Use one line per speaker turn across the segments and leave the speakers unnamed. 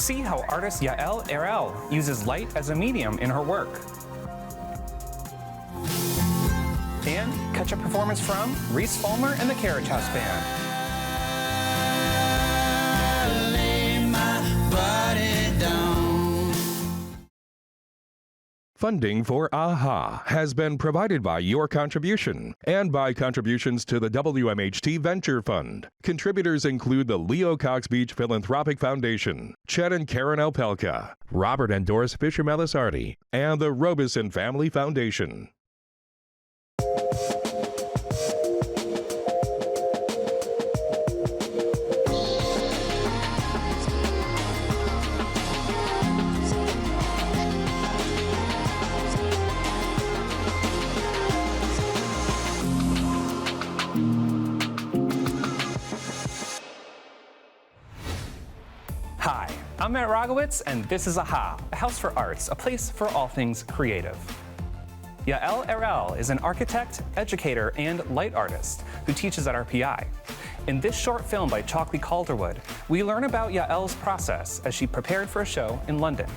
See how artist Yael Erel uses light as a medium in her work. And catch a performance from Reese, Fulmer, and the Carriage House Band.
Funding for AHA has been provided by your contribution and by contributions to the WMHT Venture Fund. Contributors include the Leo Cox Beach Philanthropic Foundation, Chet and Karen Alpelka, Robert and Doris Fisher-Melisardi, and the Robeson Family Foundation.
Hi, I'm Matt Rogowitz, and this is AHA, a house for arts, a place for all things creative. Yael Erel is an architect, educator, and light artist who teaches at RPI. In this short film by Chalkley Calderwood, we learn about Yael's process as she prepared for a show in London.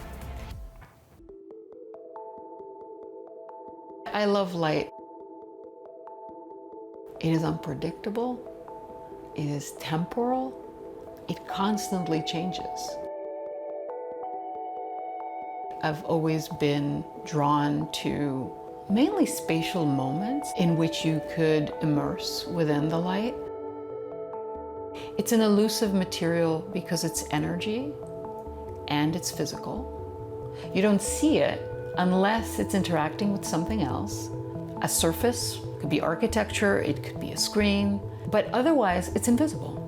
I love light. It is unpredictable. It is temporal. It constantly changes. I've always been drawn to mainly spatial moments in which you could immerse within the light. It's an elusive material because it's energy and it's physical. You don't see it unless it's interacting with something else. A surface, it could be architecture, it could be a screen, but otherwise it's invisible.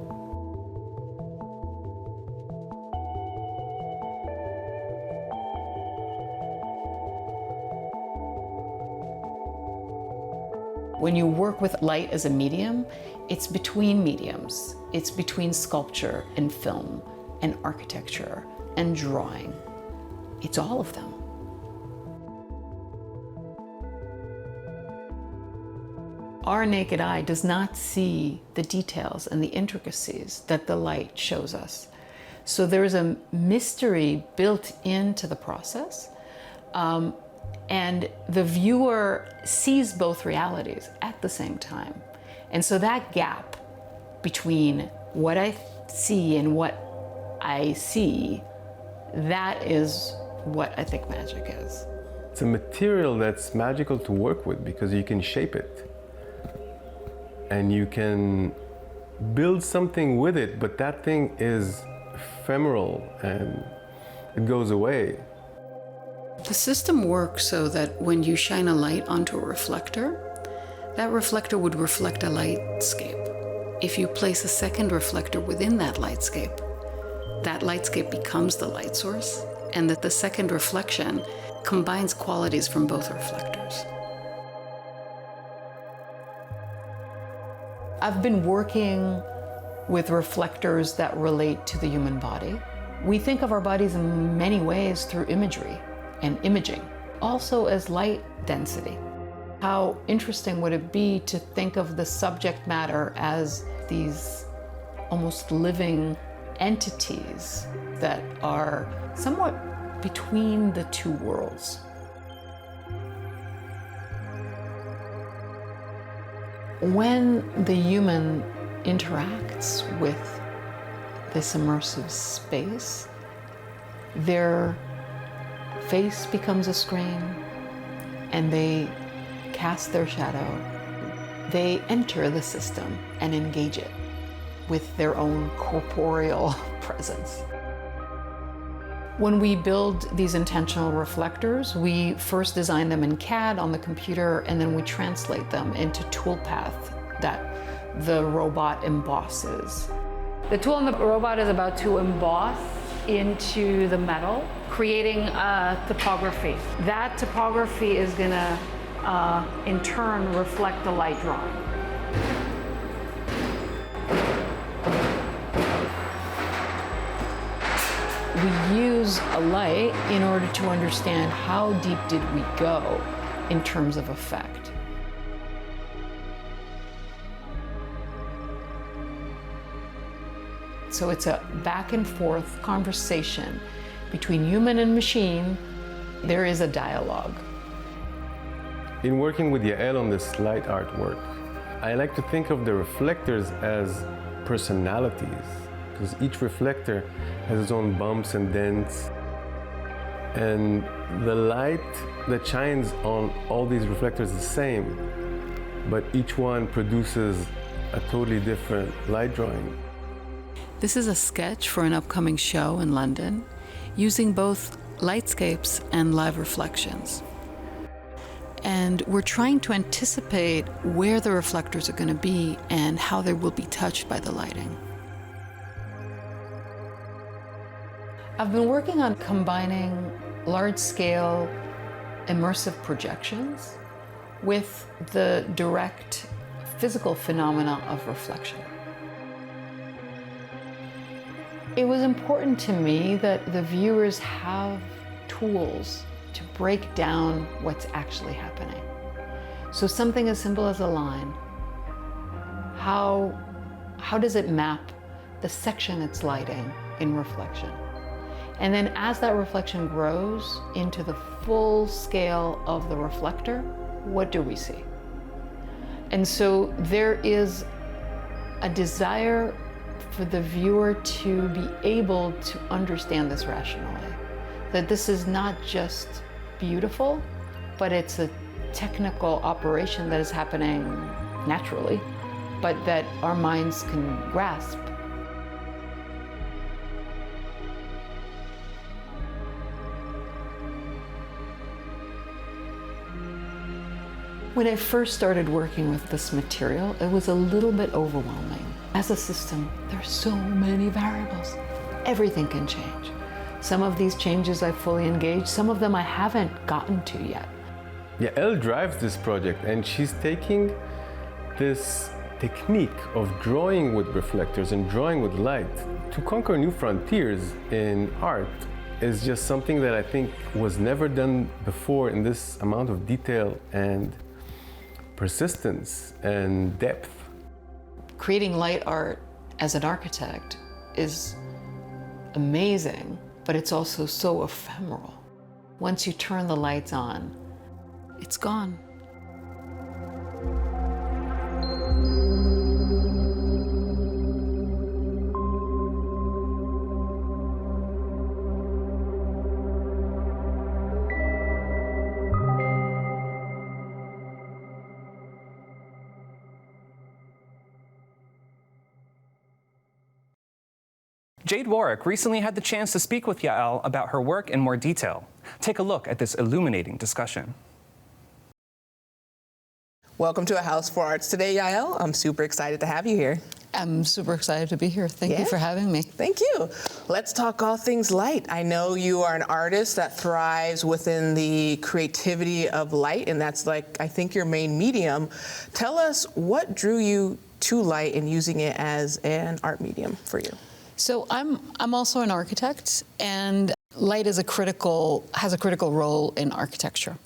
When you work with light as a medium, it's between mediums. It's between sculpture and film and architecture and drawing. It's all of them. Our naked eye does not see the details and the intricacies that the light shows us. So there is a mystery built into the process. And the viewer sees both realities at the same time. And so that gap between what I see and what I see, that is what I think magic is.
It's a material that's magical to work with because you can shape it. And you can build something with it, but that thing is ephemeral and it goes away.
The system works so that when you shine a light onto a reflector, that reflector would reflect a lightscape. If you place a second reflector within that lightscape becomes the light source, and that the second reflection combines qualities from both reflectors. I've been working with reflectors that relate to the human body. We think of our bodies in many ways through imagery and imaging, also as light density. How interesting would it be to think of the subject matter as these almost living entities that are somewhat between the two worlds? When the human interacts with this immersive space, their face becomes a screen, and they cast their shadow. They enter the system and engage it with their own corporeal presence. When we build these intentional reflectors, we first design them in CAD on the computer, and then we translate them into toolpath that the robot embosses. The tool in the robot is about to emboss into the metal, creating a topography. That topography is gonna, in turn, reflect the light drawing. We use a light in order to understand how deep did we go in terms of effect. So it's a back and forth conversation between human and machine. There is a dialogue.
In working with Yael on this light artwork, I like to think of the reflectors as personalities, because each reflector has its own bumps and dents. And the light that shines on all these reflectors is the same, but each one produces a totally different light drawing.
This is a sketch for an upcoming show in London, using both lightscapes and live reflections. And we're trying to anticipate where the reflectors are going to be and how they will be touched by the lighting. I've been working on combining large-scale immersive projections with the direct physical phenomena of reflection. It was important to me that the viewers have tools to break down what's actually happening. So something as simple as a line, how does it map the section it's lighting in reflection? And then as that reflection grows into the full scale of the reflector, what do we see? And so there is a desire for the viewer to be able to understand this rationally. That this is not just beautiful, but it's a technical operation that is happening naturally, but that our minds can grasp. When I first started working with this material, it was a little bit overwhelming. As a system, there are so many variables. Everything can change. Some of these changes I fully engaged, some of them I haven't gotten to yet.
Yael drives this project, and she's taking this technique of drawing with reflectors and drawing with light to conquer new frontiers in art is just something that I think was never done before in this amount of detail and persistence and depth.
Creating light art as an architect is amazing, but it's also so ephemeral. Once you turn the lights on, it's gone.
Jade Warwick recently had the chance to speak with Yael about her work in more detail. Take a look at this illuminating discussion.
Welcome to A House for Arts today, Yael. I'm super excited to have you here.
I'm super excited to be here. Thank you for having me.
Thank you. Let's talk all things light. I know you are an artist that thrives within the creativity of light, and that's like, I think, your main medium. Tell us what drew you to light and using it as an art medium for you.
So I'm also an architect, and light has a critical role in architecture.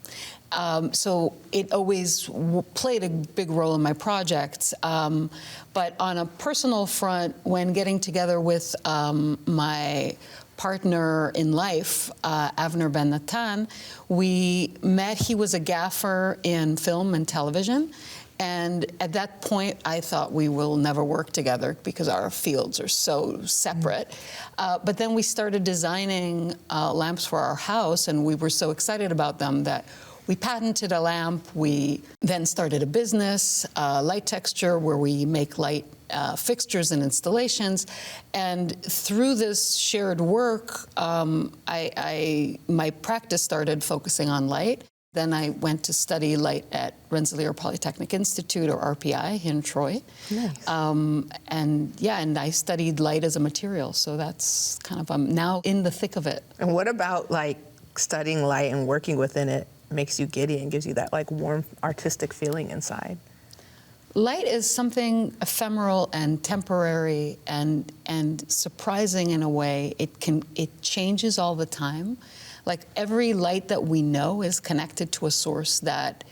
So it always played a big role in my projects. But on a personal front, when getting together with my partner in life, Avner Ben Natan, we met. He was a gaffer in film and television. And at that point, I thought we will never work together because our fields are so separate. But then we started designing lamps for our house, and we were so excited about them that we patented a lamp. We then started a business, Light Texture, where we make light fixtures and installations. And through this shared work, my practice started focusing on light. Then I went to study light at Rensselaer Polytechnic Institute, or RPI, in Troy.
Nice.
And I studied light as a material, so that's kind of, I'm now in the thick of it.
And what about like studying light and working within it makes you giddy and gives you that like warm artistic feeling inside?
Light is something ephemeral and temporary and surprising in a way. It changes all the time. Like every light that we know is connected to a source that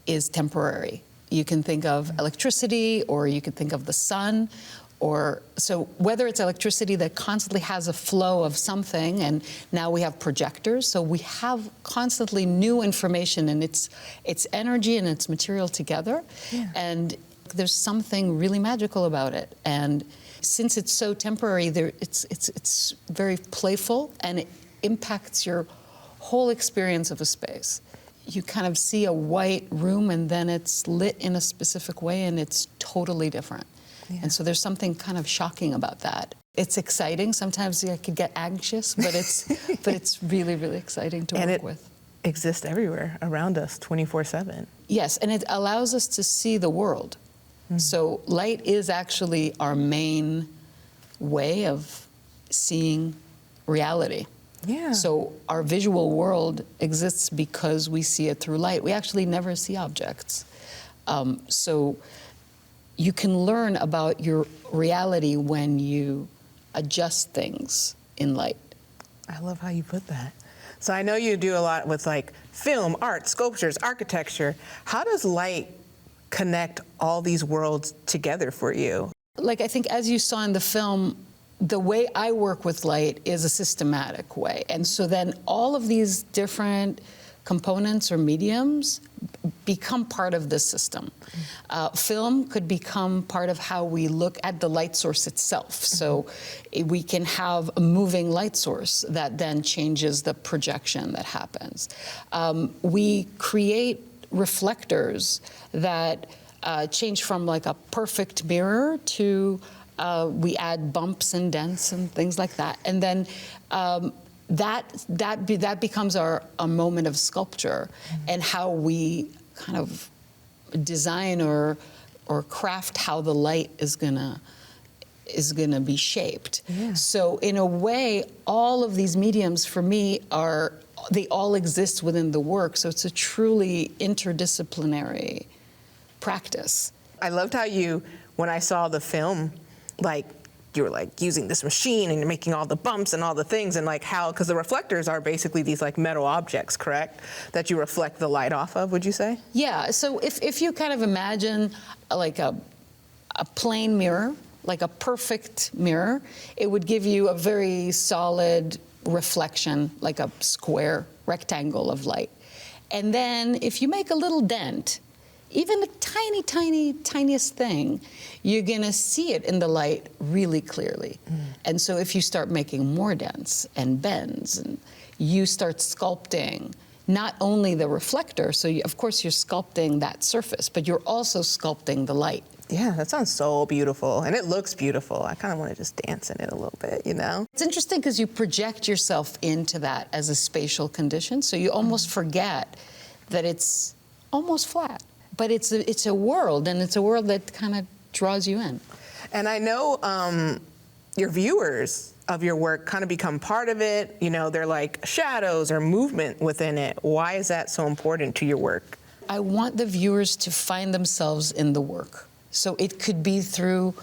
is temporary. You can think of electricity, or you can think of the sun. or so whether it's electricity that constantly has a flow of something, and now we have projectors, so we have constantly new information, and it's energy and it's material together, and there's something really magical about it. And since it's so temporary, it's very playful, and it impacts your whole experience of a space. You kind of see a white room, and then it's lit in a specific way, and it's totally different. And so there's something kind of shocking about that. It's exciting. Sometimes I could get anxious, but it's really, really exciting to work with.
And it exists everywhere around us, 24/7.
Yes, and it allows us to see the world. So light is actually our main way of seeing reality.
Yeah.
So our visual world exists because we see it through light. We actually never see objects. So you can learn about your reality when you adjust things in light.
I love how you put that. So I know you do a lot with like film, art, sculptures, architecture. How does light connect all these worlds together for you?
Like I think as you saw in the film, the way I work with light is a systematic way. And so then all of these different components or mediums become part of this system. Film could become part of how we look at the light source itself. So we can have a moving light source that then changes the projection that happens. We create reflectors that change from like a perfect mirror to we add bumps and dents and things like that. And then that becomes a moment of sculpture and how we kind of design or craft how the light is gonna be shaped.
Yeah.
So in a way, all of these mediums for me they all exist within the work. So it's a truly interdisciplinary practice.
I loved how when I saw the film, like you were like using this machine and you're making all the bumps and all the things, and like how, because the reflectors are basically these like metal objects, correct? That you reflect the light off of, would you say?
Yeah, so if you kind of imagine like a plain mirror, like a perfect mirror, it would give you a very solid reflection, like a square rectangle of light. And then if you make a little dent, even the tiniest thing, you're gonna see it in the light really clearly. And so if you start making more dents and bends, and you start sculpting not only the reflector, so of course you're sculpting that surface, but you're also sculpting the light.
Yeah, that sounds so beautiful, and it looks beautiful. I kind of want to just dance in it a little bit, you know?
It's interesting because you project yourself into that as a spatial condition, so you almost forget that it's almost flat. But it's a world, and it's a world that kind of draws you in.
And I know your viewers of your work kind of become part of it. You know, they're like shadows or movement within it. Why is that so important to your work?
I want the viewers to find themselves in the work. So it could be through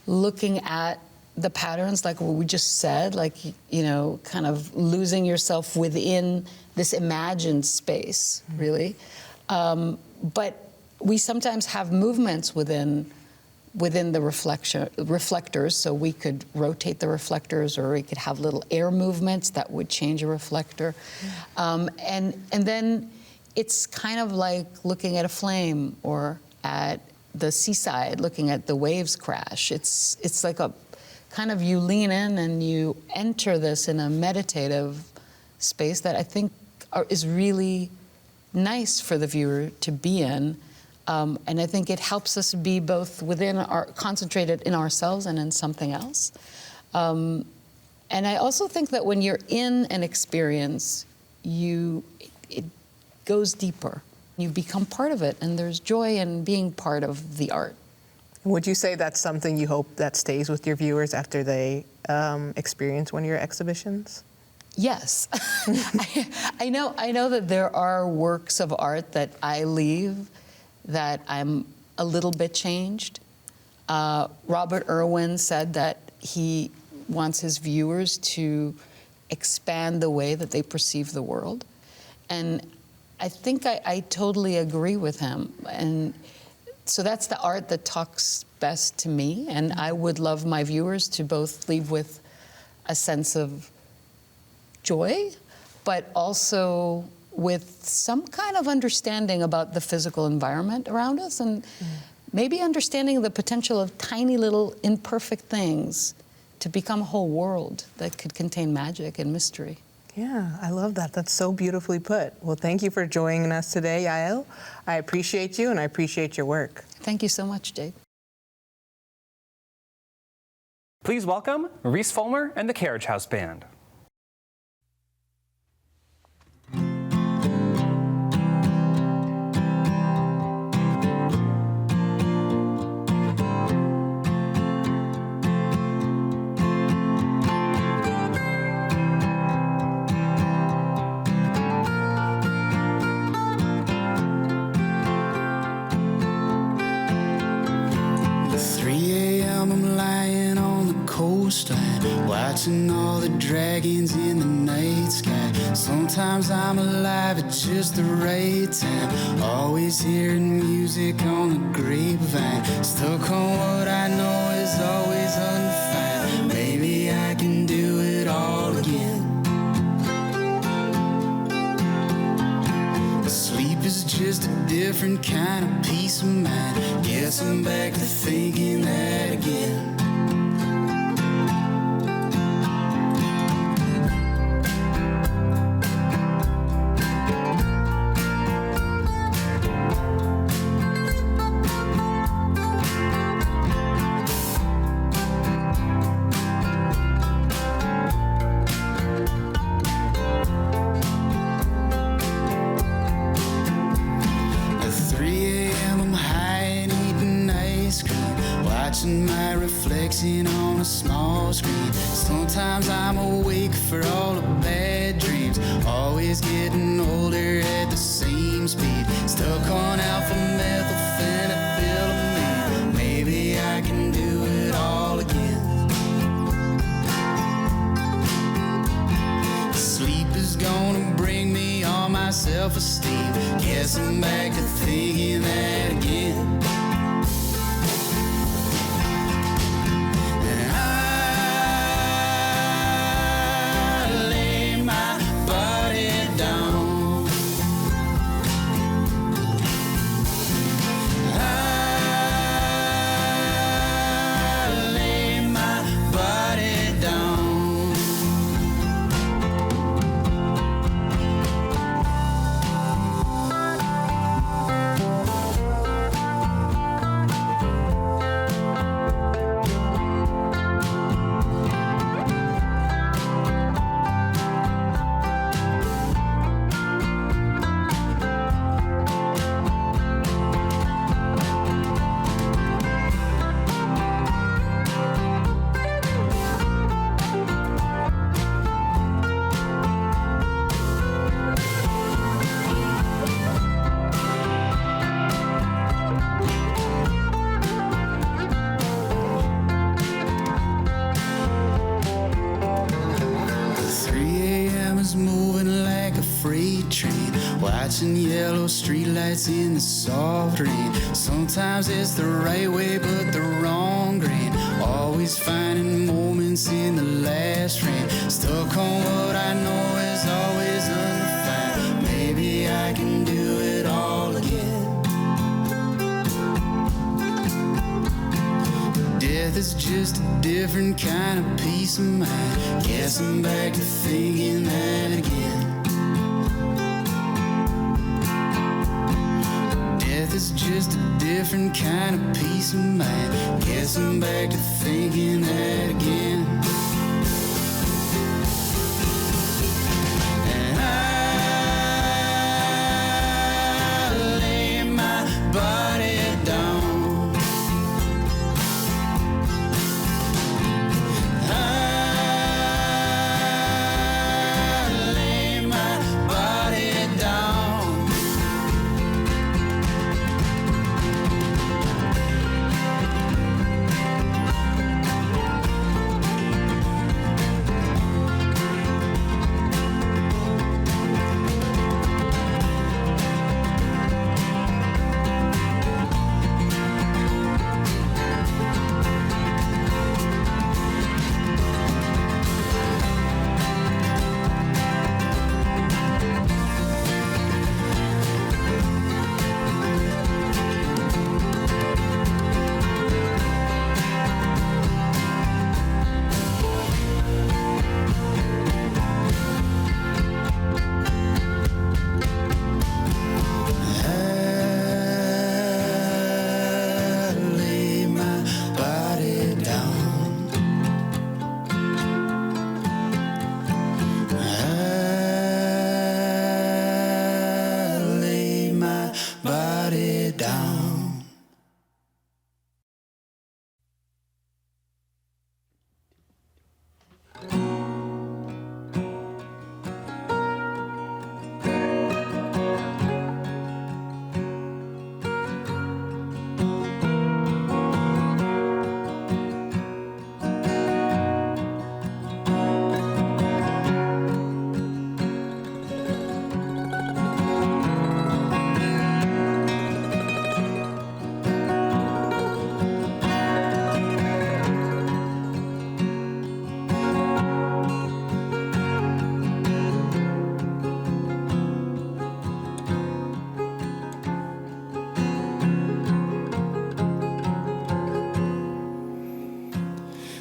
looking at the patterns, like what we just said, like, you know, kind of losing yourself within this imagined space, really. But we sometimes have movements within the reflectors, so we could rotate the reflectors, or we could have little air movements that would change a reflector. And then it's kind of like looking at a flame, or at the seaside, looking at the waves crash. It's like a kind of, you lean in and you enter this in a meditative space that I think is really nice for the viewer to be in. And I think it helps us be both concentrated in ourselves and in something else. And I also think that when you're in an experience, it goes deeper. You become part of it, and there's joy in being part of the art.
Would you say that's something you hope that stays with your viewers after they experience one of your exhibitions?
Yes. I know that there are works of art that I leave that I'm a little bit changed. Robert Irwin said that he wants his viewers to expand the way that they perceive the world. And I think I totally agree with him. And So that's the art that talks best to me, and I would love my viewers to both leave with a sense of joy, but also with some kind of understanding about the physical environment around us, and maybe understanding the potential of tiny little imperfect things to become a whole world that could contain magic and mystery.
Yeah, I love that. That's so beautifully put. Well, thank you for joining us today, Yael. I appreciate you, and I appreciate your work.
Thank you so much, Jade.
Please welcome Reese Fulmer and the Carriage House Band.
Watching all the dragons in the night sky. Sometimes I'm alive at just the right time. Always hearing music on the grapevine. Stuck on what I know is always undefined. Maybe I can do it all again. Sleep is just a different kind of peace of mind. Guess I'm back to thinking that again. My reflection on a small screen. Sometimes I'm awake for all the bad dreams. Always getting older at the same speed. Stuck on alpha methylphenethylamine. Maybe I can do it all again. Sleep is gonna bring me all my self-esteem. Guess I'm back to thinking that again. Watching yellow streetlights in the soft rain. Sometimes it's the right way, but the wrong grain. Always finding moments in the last rain. Stuck on what I know is always undefined. Maybe I can do it all again. Death is just a different kind of peace of mind. Guess I'm back to thinking that again. It's just a different kind of peace of mind. Guess I'm back to thinking that again. And I lay my body down. I lay my body down.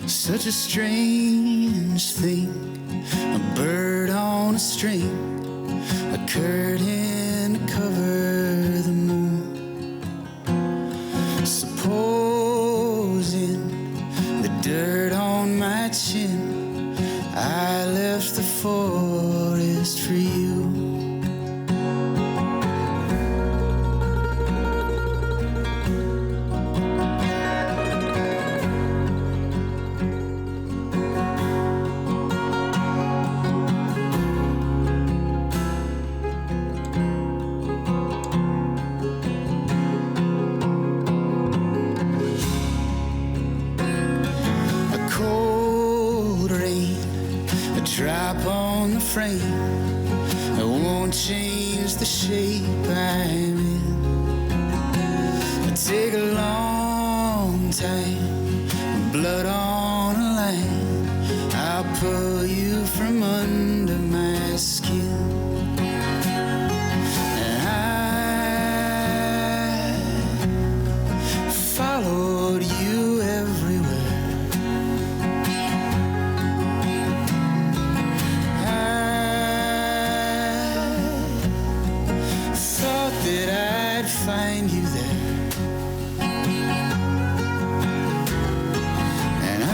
Such a strange thing, a bird on a string, a curtain to cover the moon. Supposing the dirt on my chin, I left the forest for you. Drop on the frame, it won't change the shape I'm in. It take a long time, blood on a line, I'll pull you from under my skin. And I followed you everywhere. Find you there, and I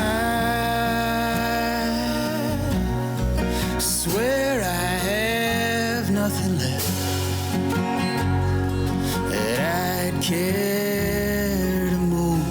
swear I have nothing left that I'd care to move.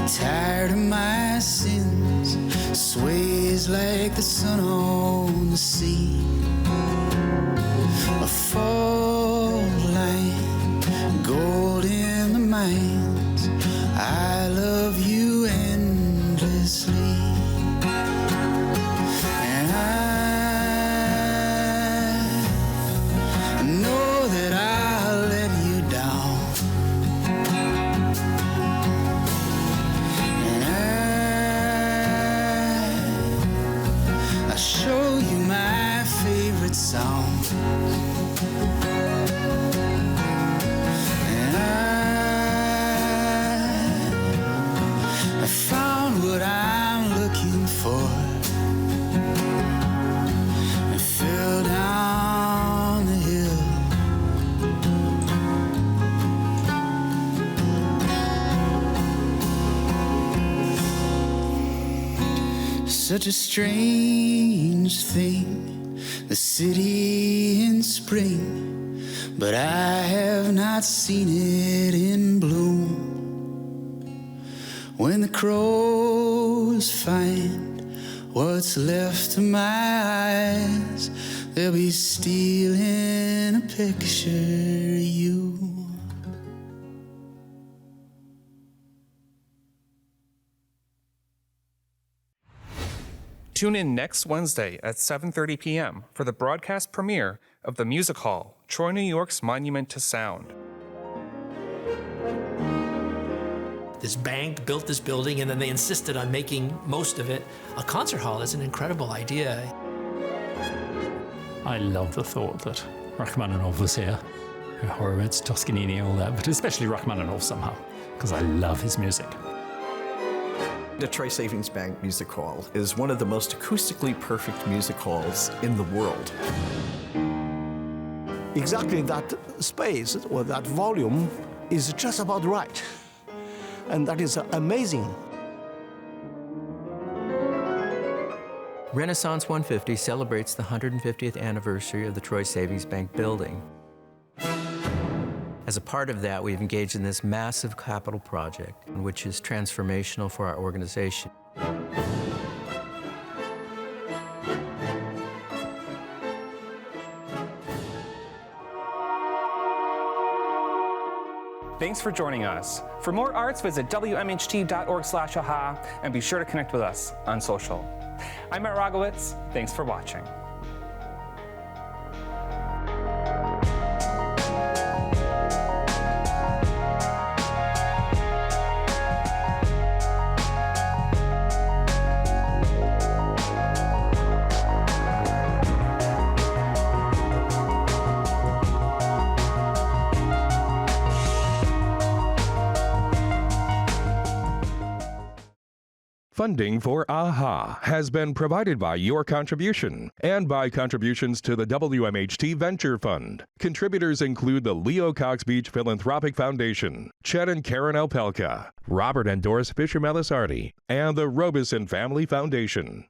Tired of my sins, sways like the sun on the sea. A fall line, gold in the mines, I love you endlessly. And I know that I'll let you down. I'll show you my favorite song, and I found what I'm looking for, and fell down the hill. Such a strange thing, the city in spring, but I have not seen it in bloom. When the crows find what's left of my eyes, they'll be stealing a picture of you.
Tune in next Wednesday at 7:30 p.m. for the broadcast premiere of the music hall, Troy, New York's Monument to Sound.
This bank built this building, and then they insisted on making most of it a concert hall. It's an incredible idea.
I love the thought that Rachmaninoff was here. Horowitz, Toscanini, all that, but especially Rachmaninoff somehow, because I love his music.
The Troy Savings Bank Music Hall is one of the most acoustically perfect music halls in the world.
Exactly that space or that volume is just about right. And that is amazing.
Renaissance 150 celebrates the 150th anniversary of the Troy Savings Bank building. As a part of that, we've engaged in this massive capital project, which is transformational for our organization.
Thanks for joining us. For more arts, visit WMHT.org/aha and be sure to connect with us on social. I'm Matt Rogowitz. Thanks for watching.
Funding for AHA has been provided by your contribution and by contributions to the WMHT Venture Fund. Contributors include the Leo Cox Beach Philanthropic Foundation, Chet and Karen Alpelka, Robert and Doris Fisher Melisardi, and the Robeson Family Foundation.